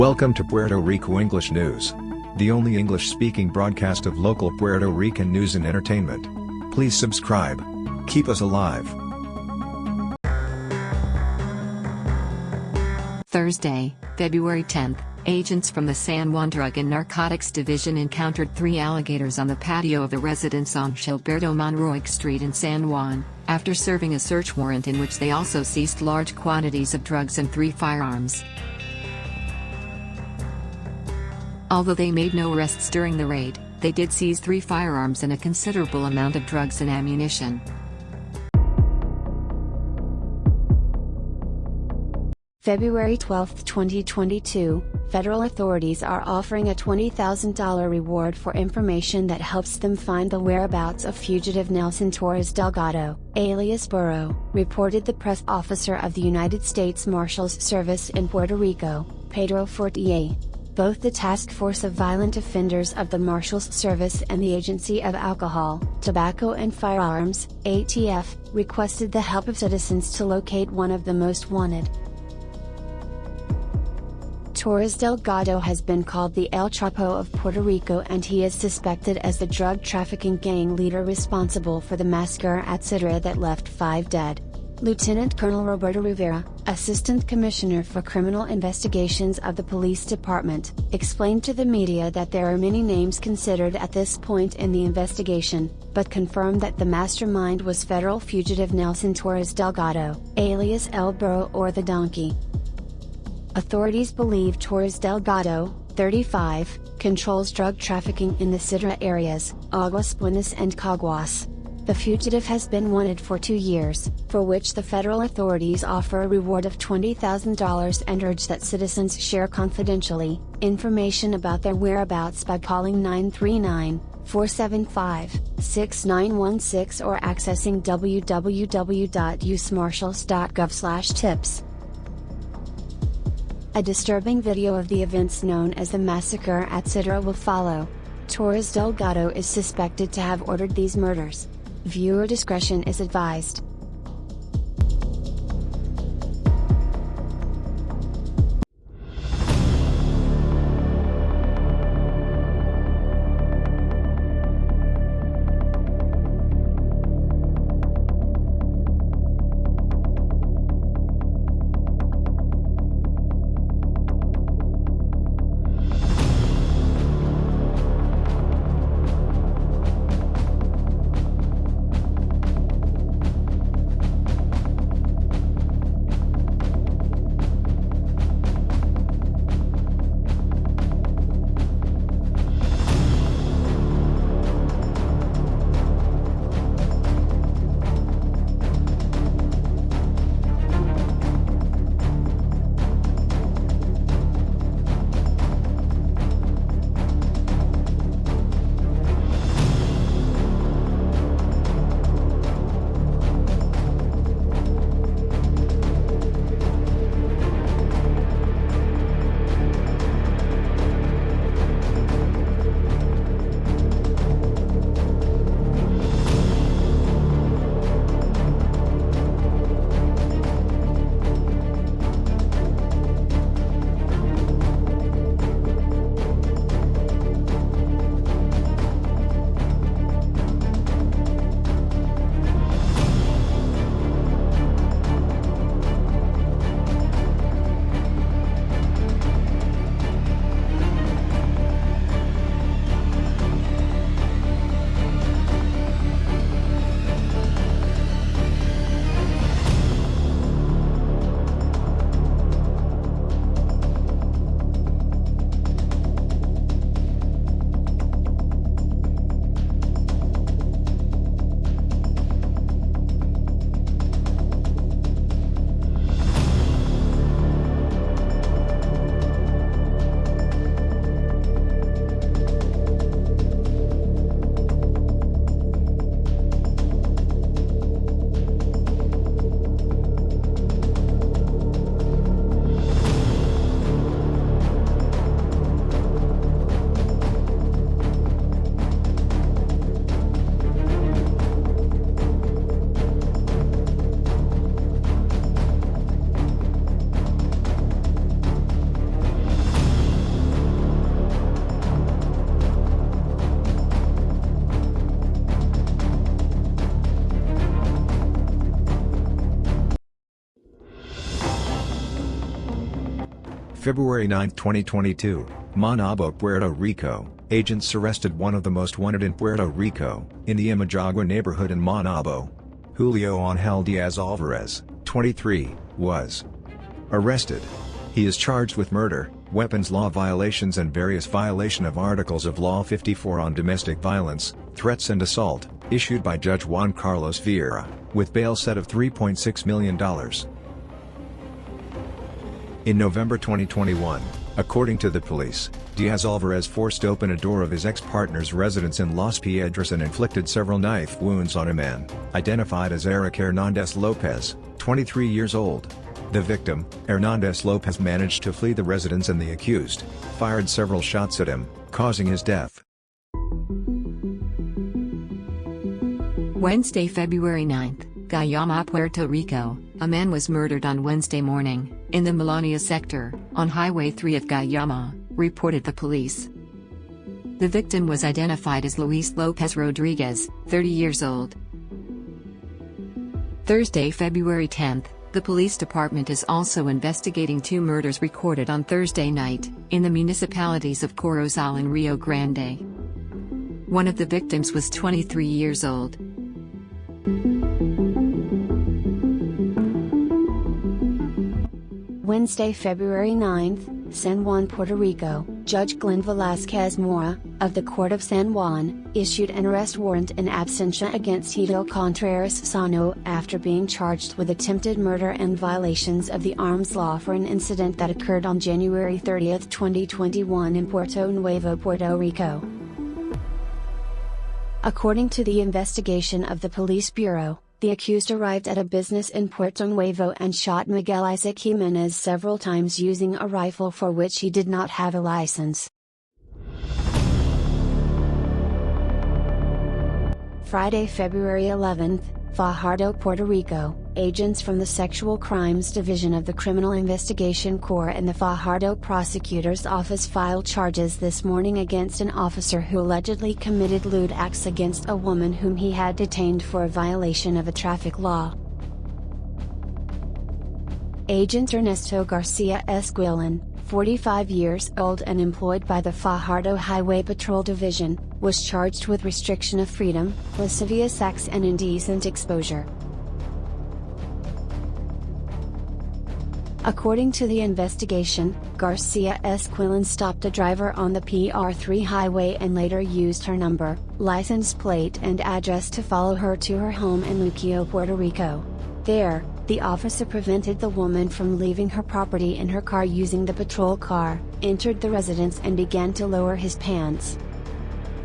Welcome to Puerto Rico English News, the only English-speaking broadcast of local Puerto Rican news and entertainment. Please subscribe. Keep us alive. Thursday, February 10th, agents from the San Juan Drug and Narcotics Division encountered 3 alligators on the patio of the residence on Gilberto Monroy Street in San Juan, after serving a search warrant in which they also seized large quantities of drugs and 3 firearms. Although they made no arrests during the raid, they did seize 3 firearms and a considerable amount of drugs and ammunition. February 12, 2022, federal authorities are offering a $20,000 reward for information that helps them find the whereabouts of fugitive Nelson Torres Delgado, alias Burro, reported the press officer of the United States Marshals Service in Puerto Rico, Pedro Fortier. Both the Task Force of Violent Offenders of the Marshals Service and the Agency of Alcohol, Tobacco and Firearms, ATF, requested the help of citizens to locate one of the most wanted. Torres Delgado has been called the El Chapo of Puerto Rico, and he is suspected as the drug trafficking gang leader responsible for the massacre at Cidra that left 5 dead. Lieutenant Colonel Roberto Rivera, Assistant Commissioner for Criminal Investigations of the Police Department, explained to the media that there are many names considered at this point in the investigation, but confirmed that the mastermind was federal fugitive Nelson Torres Delgado, alias El Burro or the Donkey. Authorities believe Torres Delgado, 35, controls drug trafficking in the Cidra areas, Aguas Buenas and Caguas. The fugitive has been wanted for 2 years, for which the federal authorities offer a reward of $20,000 and urge that citizens share confidentially information about their whereabouts by calling 939-475-6916 or accessing www.usmarshals.gov/tips. A disturbing video of the events known as the Massacre at Cidra will follow. Torres Delgado is suspected to have ordered these murders. Viewer discretion is advised. February 9, 2022, Maunabo, Puerto Rico, agents arrested one of the most wanted in Puerto Rico, in the Imajagua neighborhood in Maunabo. Julio Angel Diaz Alvarez, 23, was arrested. He is charged with murder, weapons law violations and various violation of Articles of Law 54 on domestic violence, threats and assault, issued by Judge Juan Carlos Vieira, with bail set of $3.6 million. In November 2021, according to the police, Diaz Alvarez forced open a door of his ex-partner's residence in Las Piedras and inflicted several knife wounds on a man, identified as Erik Hernandez Lopez, 23 years old. The victim, Hernandez Lopez, managed to flee the residence and the accused fired several shots at him, causing his death. Wednesday, February 9th, Guayama, Puerto Rico, a man was murdered on Wednesday morning, in the Melania sector, on Highway 3 of Guayama, reported the police. The victim was identified as Luis Lopez Rodriguez, 30 years old. Thursday, February 10th, the police department is also investigating two murders recorded on Thursday night, in the municipalities of Corozal and Rio Grande. One of the victims was 23 years old. Wednesday, February 9th, San Juan, Puerto Rico, Judge Glen Velazquez Mora, of the Court of San Juan, issued an arrest warrant in absentia against Edil Contreras Sano after being charged with attempted murder and violations of the arms law for an incident that occurred on January 30, 2021 in Puerto Nuevo, Puerto Rico. According to the investigation of the Police Bureau, the accused arrived at a business in Puerto Nuevo and shot Miguel Jimerez several times using a rifle for which he did not have a license. Friday, February 11th, Fajardo, Puerto Rico, agents from the Sexual Crimes Division of the Criminal Investigation Corps and the Fajardo Prosecutor's Office filed charges this morning against an officer who allegedly committed lewd acts against a woman whom he had detained for a violation of a traffic law. Agent Ernesto Garcia Glen, 45 years old and employed by the Fajardo Highway Patrol Division, was charged with restriction of freedom, lascivious acts and indecent exposure. According to the investigation, Garcia Glen stopped a driver on the PR3 highway and later used her number, license plate and address to follow her to her home in Luquillo, Puerto Rico. There, the officer prevented the woman from leaving her property in her car using the patrol car, entered the residence and began to lower his pants.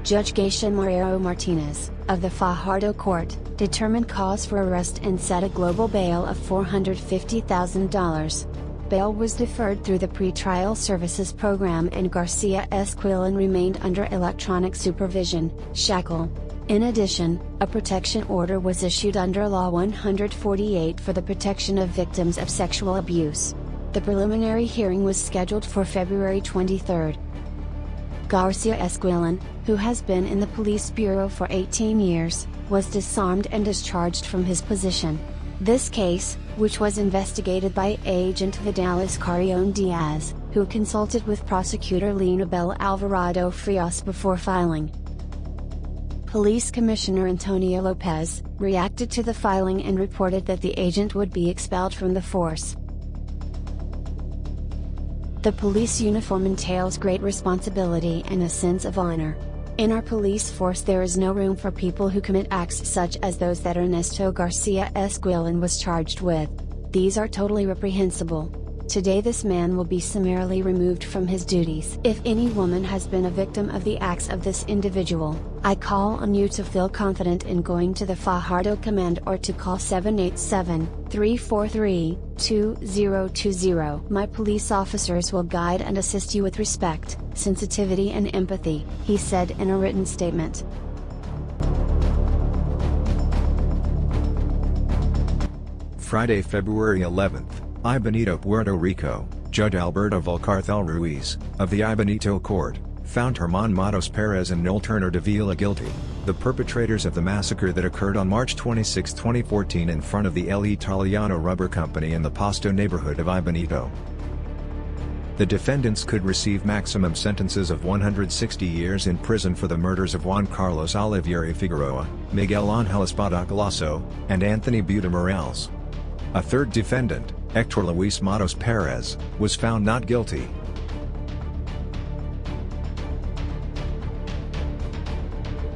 Judge Geisha Marrero Martinez, of the Fajardo Court, determined cause for arrest and set a global bail of $450,000. Bail was deferred through the Pretrial Services Program and Garcia Glen remained under electronic supervision, shackle. In addition, a protection order was issued under Law 148 for the protection of victims of sexual abuse. The preliminary hearing was scheduled for February 23. Garcia Glen, who has been in the Police Bureau for 18 years, was disarmed and discharged from his position. This case, which was investigated by Agent Vidalis Carrion Diaz, who consulted with Prosecutor Leonabel Alvarado Frias before filing. Police Commissioner Antonio Lopez reacted to the filing and reported that the agent would be expelled from the force. The police uniform entails great responsibility and a sense of honor. In our police force there is no room for people who commit acts such as those that Ernesto Garcia Glen was charged with. These are totally reprehensible. Today this man will be summarily removed from his duties. If any woman has been a victim of the acts of this individual, I call on you to feel confident in going to the Fajardo Command or to call 787-343-2020. My police officers will guide and assist you with respect, sensitivity and empathy, he said in a written statement. Friday, February 11th. Ibanito, Puerto Rico, Judge Alberto Valcarcel Ruiz, of the Ibanito Court, found Herman Matos Perez and Noel Turner Davila guilty, the perpetrators of the massacre that occurred on March 26, 2014 in front of the El Italiano Rubber Company in the Pasto neighborhood of Ibanito. The defendants could receive maximum sentences of 160 years in prison for the murders of Juan Carlos Olivieri Figueroa, Miguel Ángel Espada Colasso, and Anthony Buda Morales. A third defendant, Hector Luis Matos Perez, was found not guilty.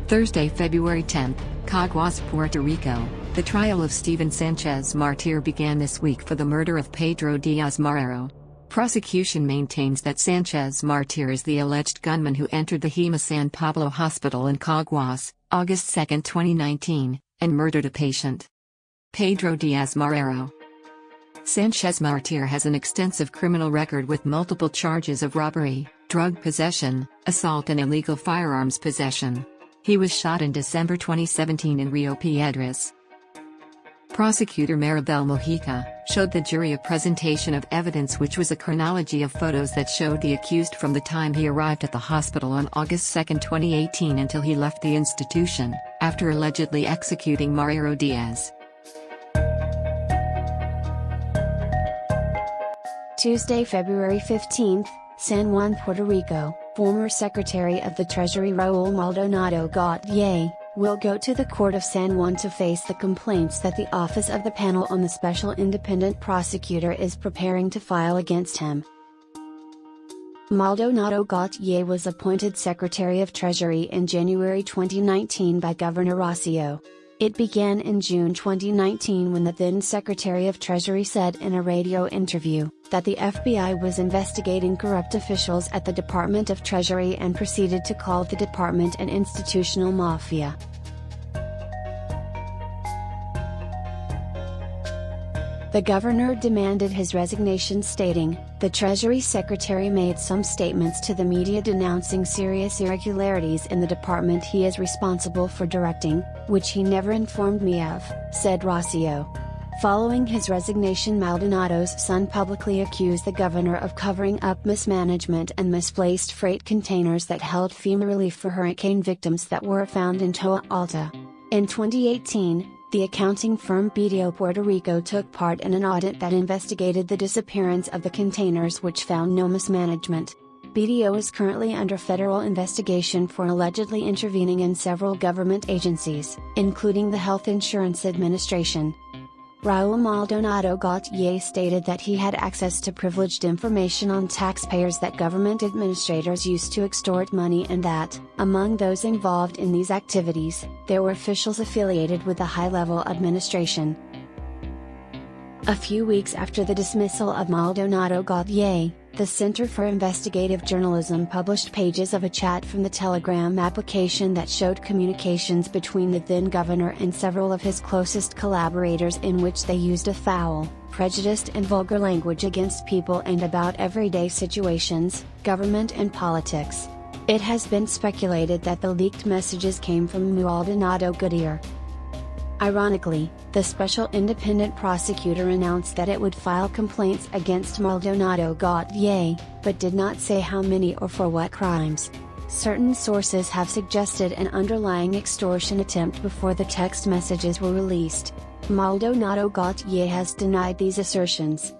Thursday, February 10, Caguas, Puerto Rico. The trial of Steven Sanchez Martir began this week for the murder of Pedro Diaz Marrero. Prosecution maintains that Sanchez Martir is the alleged gunman who entered the Hema San Pablo Hospital in Caguas, August 2, 2019, and murdered a patient. Pedro Diaz Marrero. Sanchez Martir has an extensive criminal record with multiple charges of robbery, drug possession, assault and illegal firearms possession. He was shot in December 2017 in Rio Piedras. Prosecutor Maribel Mojica showed the jury a presentation of evidence which was a chronology of photos that showed the accused from the time he arrived at the hospital on August 2, 2018 until he left the institution, after allegedly executing Marrero Diaz. Tuesday, February 15, San Juan, Puerto Rico. Former Secretary of the Treasury Raul Maldonado Gautier will go to the Court of San Juan to face the complaints that the Office of the Panel on the Special Independent Prosecutor is preparing to file against him. Maldonado Gautier was appointed Secretary of Treasury in January 2019 by Governor Rocio. It began in June 2019 when the then Secretary of Treasury said in a radio interview that the FBI was investigating corrupt officials at the Department of Treasury and proceeded to call the department an institutional mafia. The governor demanded his resignation, stating, "The Treasury Secretary made some statements to the media denouncing serious irregularities in the department he is responsible for directing, which he never informed me of," said Rocio. Following his resignation, Maldonado's son publicly accused the governor of covering up mismanagement and misplaced freight containers that held FEMA relief for hurricane victims that were found in Toa Alta. In 2018, the accounting firm BDO Puerto Rico took part in an audit that investigated the disappearance of the containers, which found no mismanagement. BDO is currently under federal investigation for allegedly intervening in several government agencies, including the Health Insurance Administration. Raul Maldonado Gautier stated that he had access to privileged information on taxpayers that government administrators used to extort money, and that, among those involved in these activities, there were officials affiliated with the high-level administration. A few weeks after the dismissal of Maldonado Gautier, the Center for Investigative Journalism published pages of a chat from the Telegram application that showed communications between the then governor and several of his closest collaborators, in which they used a foul, prejudiced and vulgar language against people and about everyday situations, government and politics. It has been speculated that the leaked messages came from Maldonado Gautier. Ironically, the special independent prosecutor announced that it would file complaints against Maldonado Gautier, but did not say how many or for what crimes. Certain sources have suggested an underlying extortion attempt before the text messages were released. Maldonado Gautier has denied these assertions.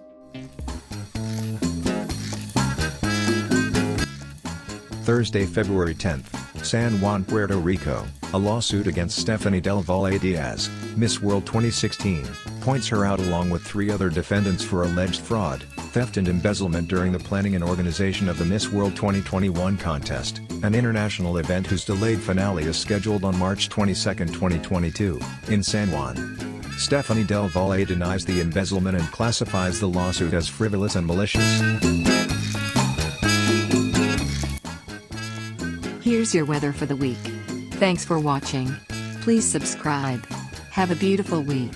Thursday, February 10, San Juan, Puerto Rico. A lawsuit against Stephanie Del Valle Diaz, Miss World 2016, points her out along with 3 other defendants for alleged fraud, theft and embezzlement during the planning and organization of the Miss World 2021 contest, an international event whose delayed finale is scheduled on March 22, 2022, in San Juan. Stephanie Del Valle denies the embezzlement and classifies the lawsuit as frivolous and malicious. Here's your weather for the week. Thanks for watching. Please subscribe. Have a beautiful week.